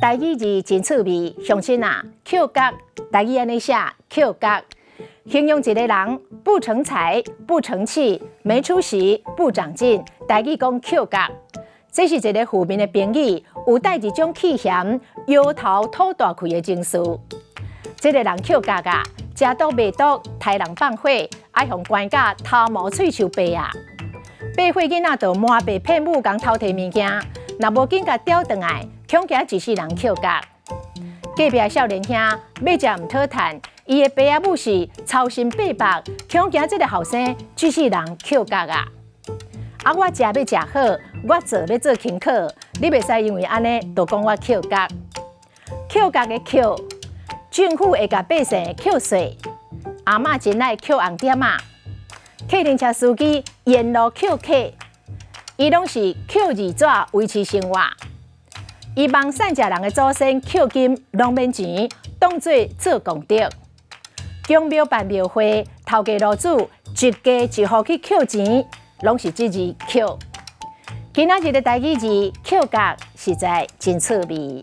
台语字真趣味，乡亲啊，扣角，台语安尼写扣角，形容一个人不成才、不成器、没出息、不长进。台语讲扣角，这是一个负面的评语，有带一种气嫌、摇头吐大气的情绪。这个人扣角啊，食毒卖毒，杀人放火，爱向官家头毛喙手白啊！白火囡仔就瞒爸骗母，共偷摕物件，若无紧甲叼转来，恐惊一世人扣角。隔壁少年兄要食唔讨趁，伊的爸仔母是操心白白，恐惊这个后生一世人扣角啊！啊，我食要食好，我做要做轻巧，你袂使因为安尼就讲我扣角。扣角的扣，政府会甲百姓扣税，阿嬷真爱扣红点啊！客人车司机沿路扣客，伊拢是扣字纸维持生活。伊帮善食人的祖先扣金，拢免钱，当作做功德。供庙办庙会，头家路主一家一户去扣钱，拢是这字扣。今仔日的台语字扣角实在真趣味。